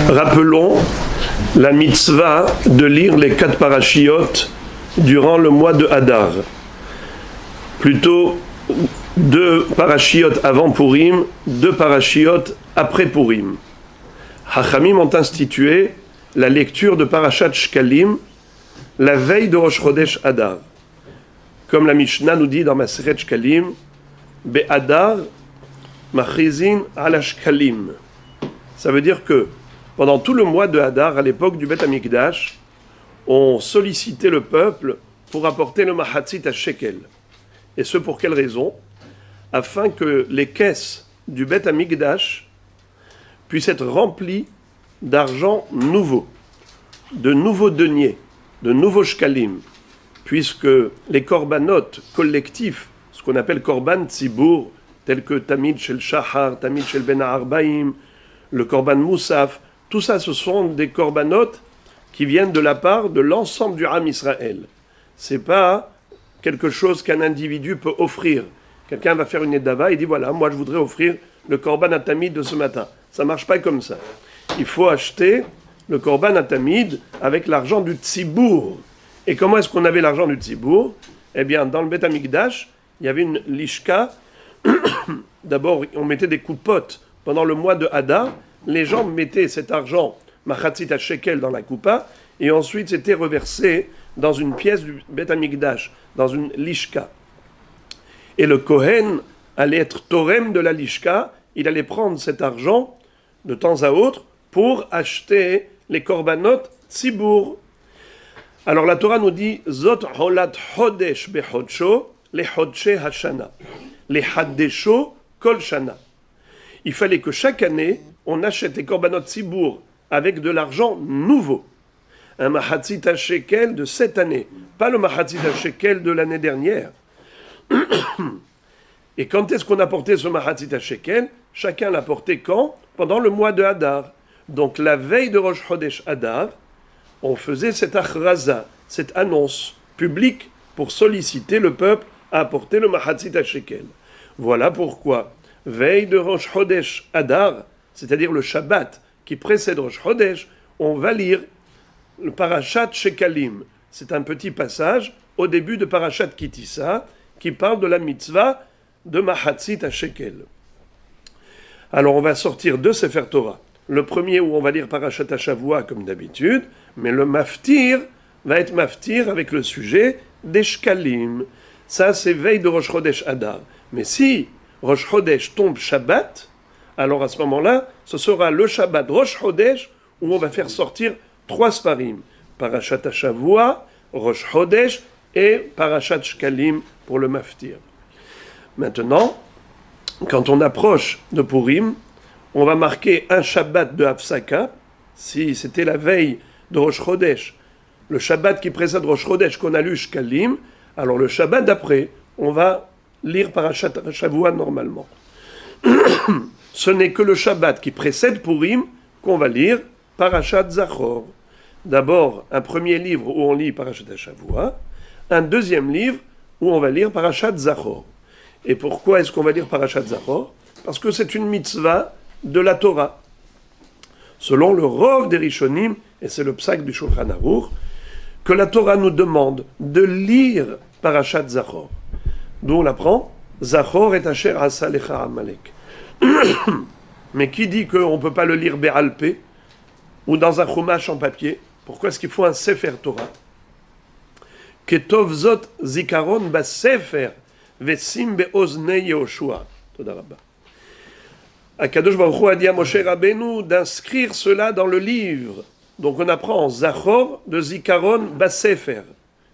Rappelons la mitzvah de lire les 4 parashiyot durant le mois de Hadar. Plutôt 2 parashiyot avant Purim, 2 parashiyot après Purim. Hachamim ont institué la lecture de Parashat Shkalim la veille de Rosh Chodesh Hadar. Comme la Mishnah nous dit dans Maseret Shkalim, Be'Hadar machrizin ala Shkalim. Ça veut dire que pendant tout le mois de Hadar, à l'époque du Beth Amikdash, on sollicitait le peuple pour apporter le mahatzit à shekel. Et ce pour quelle raison? Afin que les caisses du Beth Amikdash puissent être remplies d'argent nouveau, de nouveaux deniers, de nouveaux shkalim, puisque les korbanot collectifs, ce qu'on appelle korban tzibour, tels que Tamid shel Shahar, Tamid shel Ben Arbaim, le korban Moussaf, tout ça, ce sont des korbanot qui viennent de la part de l'ensemble du Ham Israël. C'est pas quelque chose qu'un individu peut offrir. Quelqu'un va faire une edava et dit voilà, moi je voudrais offrir le korban atamid de ce matin. Ça marche pas comme ça. Il faut acheter le korban atamid avec l'argent du tzibour. Et comment est-ce qu'on avait l'argent du tzibour? Eh bien, dans le Beth Amikdash, il y avait une lishka. D'abord, on mettait des coupotes pendant le mois de Hadar. Les gens mettaient cet argent, machatzit à shekel, dans la coupa, et ensuite c'était reversé dans une pièce du Beth Amikdash, dans une lishka. Et le Kohen allait être torem de la lishka, il allait prendre cet argent de temps à autre pour acheter les korbanot tzibour. Alors la Torah nous dit Zot holat hodesh behodsho le hodshe hashana le haddesho kol shana. Il fallait que chaque année on achète les korbanot tzibour avec de l'argent nouveau. Un mahatzit à shekel de cette année, pas le mahatzit à shekel de l'année dernière. Et quand est-ce qu'on a porté ce mahatzit à shekel? Chacun l'a porté quand? Pendant le mois de Hadar. Donc la veille de Rosh Chodesh Hadar, on faisait cette achraza, cette annonce publique pour solliciter le peuple à apporter le mahatzit à shekel. Voilà pourquoi, veille de Rosh Chodesh Hadar, c'est-à-dire le Shabbat qui précède Rosh Chodesh, on va lire le Parashat Shekalim. C'est un petit passage au début de Parashat Kitissa qui parle de la mitzvah de mahatzit à shekel. Alors on va sortir de Sefer Torah. Le premier où on va lire Parashat Shavua comme d'habitude, mais le maftir va être maftir avec le sujet des shkalim. Ça c'est veille de Rosh Chodesh Hadar. Mais si Rosh Chodesh tombe Shabbat, alors à ce moment-là, ce sera le Shabbat Rosh Chodesh où on va faire sortir 3 sfarim. Parashat Shavua, Rosh Chodesh et Parashat Shkalim pour le maftir. Maintenant, quand on approche de Purim, on va marquer un Shabbat de Hafsaka. Si c'était la veille de Rosh Chodesh, le Shabbat qui précède Rosh Chodesh qu'on a lu Shkalim, alors le Shabbat d'après, on va lire Parashat Shavua normalement. Ce n'est que le Shabbat qui précède Purim qu'on va lire Parashat Zachor. D'abord, un premier livre où on lit Parashat Shavua, un deuxième livre où on va lire Parashat Zachor. Et pourquoi est-ce qu'on va lire Parashat Zachor? Parce que c'est une mitzvah de la Torah. Selon le Rov des Rishonim, et c'est le psak du Shulchan Aruch, que la Torah nous demande de lire Parashat Zachor. D'où on l'apprend? Zachor et asher asa lecha Amalek. Mais qui dit qu'on ne peut pas le lire Bé'alpé ou dans un chumash en papier? Pourquoi est-ce qu'il faut un Sefer Torah? Ketov zot zikaron ba sefer vesim be'oznei Yehoshua. Toda rabba. Akadosh Baruch Hu a dit à Moshe Rabbeinu d'inscrire cela dans le livre. Donc on apprend Zachor de zikaron ba sefer.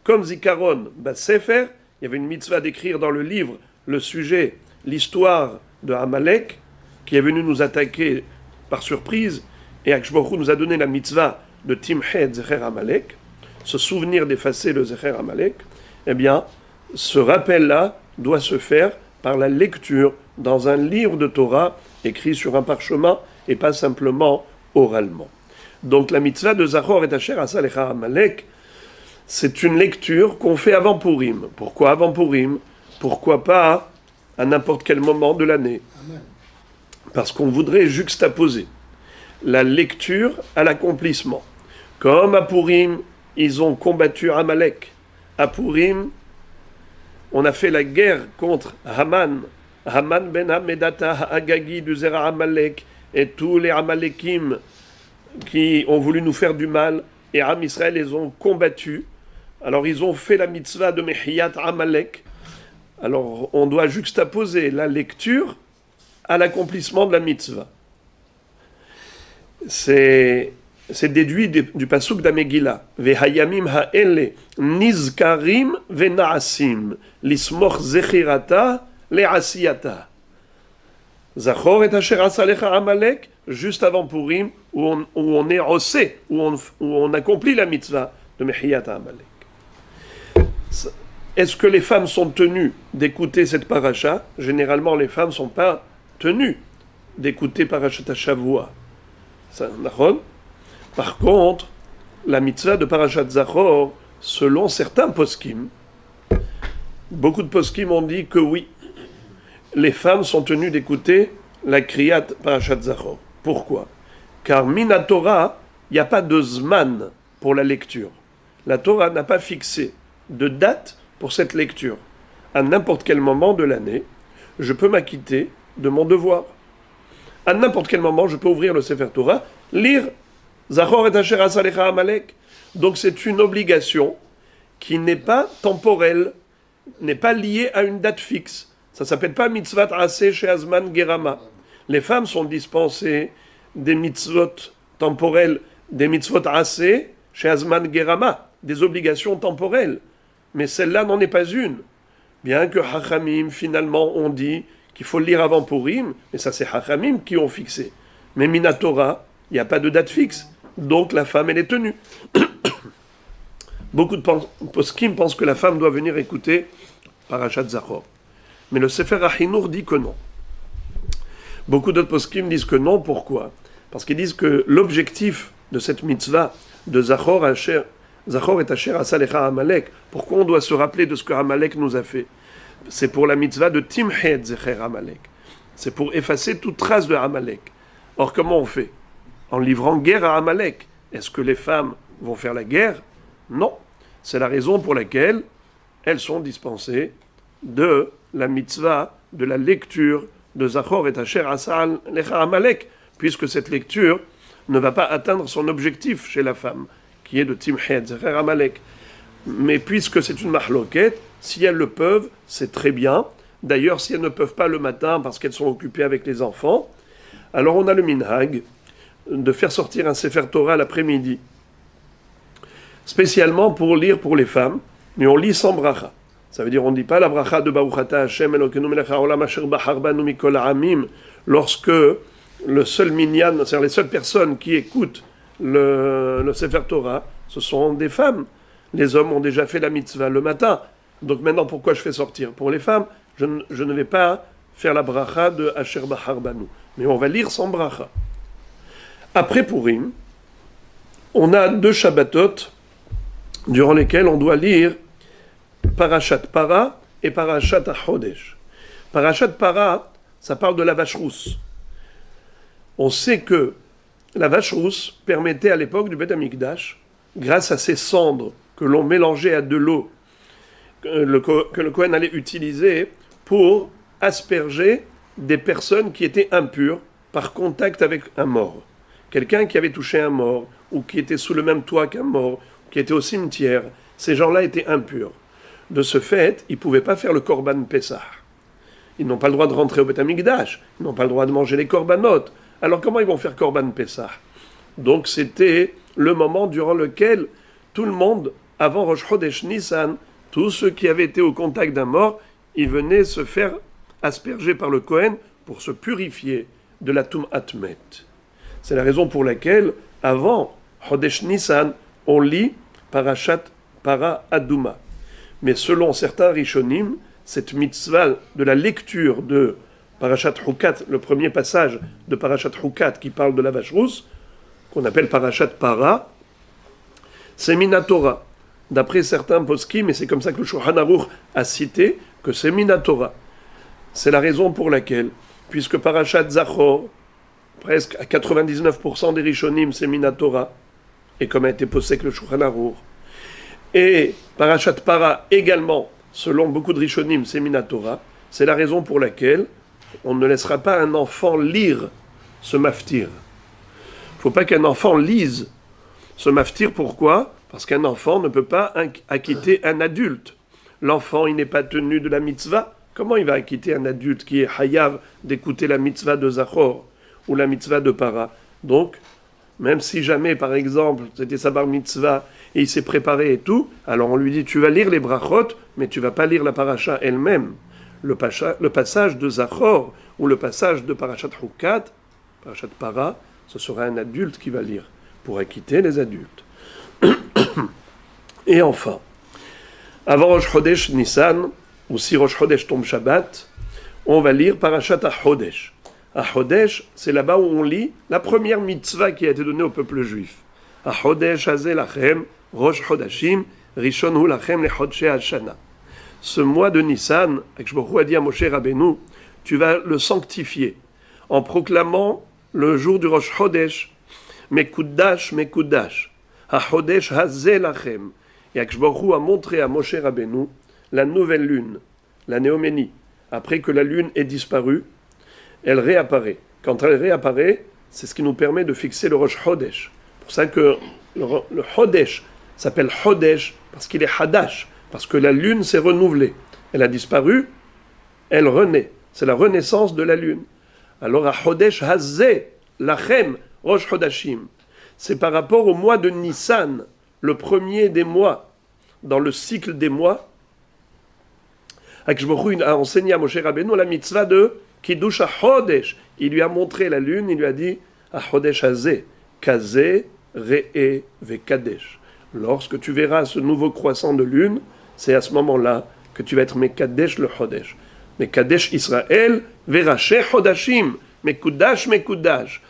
Comme zikaron ba sefer, il y avait une mitzvah d'écrire dans le livre le sujet, l'histoire de Amalek, qui est venu nous attaquer par surprise, et Akadosh Baruch Hu nous a donné la mitzvah de Timchet Zecher Amalek, se souvenir d'effacer le Zecher Amalek. Eh bien, ce rappel-là doit se faire par la lecture dans un livre de Torah écrit sur un parchemin et pas simplement oralement. Donc la mitzvah de Zachor et Asher Asa Lecha Amalek, c'est une lecture qu'on fait avant Purim. Pourquoi avant Purim? Pourquoi pas à n'importe quel moment de l'année? Parce qu'on voudrait juxtaposer la lecture à l'accomplissement. Comme à Purim, ils ont combattu Amalek. À Purim, on a fait la guerre contre Haman ben Hamedata Agagi du Zera Amalek et tous les Amalekim qui ont voulu nous faire du mal, et Am Israël les ont combattus. Alors ils ont fait la mitzvah de Mehiyat Amalek. Alors on doit juxtaposer la lecture à l'accomplissement de la mitzvah. C'est déduit du pasuk d'Amegillah. Vehayamim ha'ele nizkarim vena'asim lismoch zechirata le'asiyata. Zachor et asher asalecha Amalek, juste avant Purim, où on est rossé, où on accomplit la mitzvah de Mehiyat Amalek. Est-ce que les femmes sont tenues d'écouter cette paracha? Généralement, les femmes ne sont pas tenues d'écouter parachat Shavua. Par contre, la mitzvah de parachat Zachor, selon certains poskim, beaucoup de poskim ont dit que oui, les femmes sont tenues d'écouter la kriyat parachat Zachor. Pourquoi? Car mina Torah, il n'y a pas de zman pour la lecture. La Torah n'a pas fixé de date pour cette lecture. À n'importe quel moment de l'année, je peux m'acquitter de mon devoir. À n'importe quel moment, je peux ouvrir le Sefer Torah, lire Zachor et Asher Asalecha Amalek. Donc c'est une obligation qui n'est pas temporelle, n'est pas liée à une date fixe. Ça ne s'appelle pas mitzvat aseh chez Azman Gerama. Les femmes sont dispensées des mitzvot temporelles, des mitzvot aseh chez Azman Gerama, des obligations temporelles. Mais celle-là n'en est pas une. Bien que Hachamim, finalement, ont dit qu'il faut le lire avant Purim, mais ça c'est Hachamim qui ont fixé. Mais Minatora, il n'y a pas de date fixe. Donc la femme, elle est tenue. Beaucoup de poskim pensent que la femme doit venir écouter Parashat Zachor. Mais le Sefer HaChinour dit que non. Beaucoup d'autres poskim disent que non. Pourquoi? Parce qu'ils disent que l'objectif de cette mitzvah de Zachor et Asher Asalecha Amalek, pourquoi on doit se rappeler de ce que Amalek nous a fait? C'est pour la mitzvah de Timchet Zecher Amalek. C'est pour effacer toute trace de Amalek. Or, comment on fait? En livrant guerre à Amalek. Est-ce que les femmes vont faire la guerre? Non. C'est la raison pour laquelle elles sont dispensées de la mitzvah, de la lecture de Zachor et Asher Asalecha Amalek, puisque cette lecture ne va pas atteindre son objectif chez la femme, qui est de Timchet Zecher Amalek. Mais puisque c'est une mahloket, si elles le peuvent, c'est très bien. D'ailleurs, si elles ne peuvent pas le matin parce qu'elles sont occupées avec les enfants, alors on a le minhag de faire sortir un Sefer Torah l'après-midi, spécialement pour lire pour les femmes, mais on lit sans bracha. Ça veut dire on ne dit pas la bracha de Baruch Ata Hashem Elokeinu melech haolam asher bachar banu mikol ha'amim lorsque le seul minyan, c'est-à-dire les seules personnes qui écoutent le Sefer Torah, ce sont des femmes. Les hommes ont déjà fait la mitzvah le matin. Donc maintenant, pourquoi je fais sortir? Pour les femmes, je ne vais pas faire la bracha de Asher Bachar Banu. Mais on va lire sans bracha. Après Purim, on a 2 Shabbatot durant lesquels on doit lire Parashat Para et Parashat HaChodesh. Parashat Para, ça parle de la vache rousse. On sait que la vache rousse permettait à l'époque du Beth Amikdash, grâce à ses cendres que l'on mélangeait à de l'eau, que le Kohen allait utiliser pour asperger des personnes qui étaient impures par contact avec un mort. Quelqu'un qui avait touché un mort, ou qui était sous le même toit qu'un mort, qui était au cimetière, ces gens-là étaient impurs. De ce fait, ils ne pouvaient pas faire le Korban Pessah. Ils n'ont pas le droit de rentrer au Beth Amikdash, ils n'ont pas le droit de manger les Korbanot. Alors comment ils vont faire Korban Pessah? Donc c'était le moment durant lequel tout le monde, avant Rosh Chodesh Nissan, tous ceux qui avaient été au contact d'un mort, ils venaient se faire asperger par le Kohen pour se purifier de la Tum'at Met. C'est la raison pour laquelle, avant Chodesh Nissan, on lit Parashat Para Aduma. Mais selon certains Rishonim, cette mitzvah de la lecture de Parashat Hukat, le premier passage de Parashat Hukat qui parle de la vache rousse, qu'on appelle Parashat Para, c'est Minatora. D'après certains poskim, et c'est comme ça que le Shulchan Aruch a cité, que c'est Minatora. C'est la raison pour laquelle, puisque Parashat Zachor presque à 99% des Rishonim, c'est Minatora, et comme a été posé avec le Shulchan Aruch. Et Parashat Para également, selon beaucoup de Rishonim, c'est Minatora. C'est la raison pour laquelle on ne laissera pas un enfant lire ce maftir. Il ne faut pas qu'un enfant lise ce maftir. Pourquoi ? Parce qu'un enfant ne peut pas acquitter un adulte. L'enfant, il n'est pas tenu de la mitzvah. Comment il va acquitter un adulte qui est hayav d'écouter la mitzvah de Zachor ou la mitzvah de Para ? Donc, même si jamais, par exemple, c'était sa bar mitzvah et il s'est préparé et tout, alors on lui dit, tu vas lire les brachot, mais tu ne vas pas lire la paracha elle-même. Le passage de Zachor ou le passage de Parashat Hukat, Parashat Para, ce sera un adulte qui va lire pour acquitter les adultes. Et enfin, avant Rosh Chodesh Nissan, ou si Rosh Chodesh tombe Shabbat, on va lire Parashat HaChodesh. HaChodesh, c'est là-bas où on lit la première mitzvah qui a été donnée au peuple juif. HaChodesh Hazeh Lachem, Rosh Chodashim, Rishon Hu Lachem Lechodshei Hashana. Ce mois de Nissan, Akadosh Baruch Hu a dit à Moshe Rabbeinu, tu vas le sanctifier en proclamant le jour du Rosh Chodesh, Mekudash, Mekudash, HaChodesh Hazeh Lachem. Et Akadosh Baruch Hu a montré à Moshe Rabbeinu la nouvelle lune, la néoménie. Après que la lune ait disparu, elle réapparaît. Quand elle réapparaît, c'est ce qui nous permet de fixer le Rosh Chodesh. C'est pour ça que le Chodesh s'appelle Chodesh parce qu'il est Hadash, parce que la lune s'est renouvelée. Elle a disparu, elle renaît. C'est la renaissance de la lune. Alors à Chodesh Hazeh Lachem Rosh Chodashim. C'est par rapport au mois de Nissan, le premier des mois, dans le cycle des mois. Akadosh Baruch Hu a enseigné à Moshe Rabbeinu la mitzvah de Kiddush HaChodesh. Il lui a montré la lune, il lui a dit HaChodesh Hazeh, Kazeh, Re'eh, Vekadesh. Lorsque tu verras ce nouveau croissant de lune, c'est à ce moment-là que tu vas être Mekadesh le Chodesh. Mekadesh Israël, Veraché Chodashim, Mekudash, Mekudash.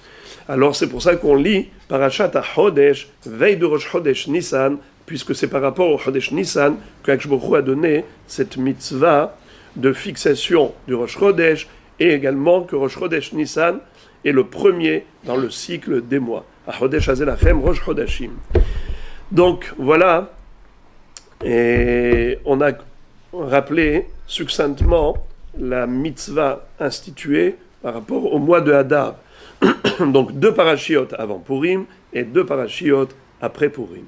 Alors c'est pour ça qu'on lit Parashat HaChodesh, veille de Rosh Chodesh Nissan, puisque c'est par rapport au Chodesh Nissan qu'Akadosh Baruch Hu a donné cette mitzvah de fixation du Rosh Chodesh, et également que Rosh Chodesh Nissan est le premier dans le cycle des mois. HaChodesh Hazeh Lachem Rosh Chodashim. Donc voilà, et on a rappelé succinctement la mitzvah instituée par rapport au mois de Hadar. Donc 2 parachiotes avant Purim et 2 parachiotes après Purim.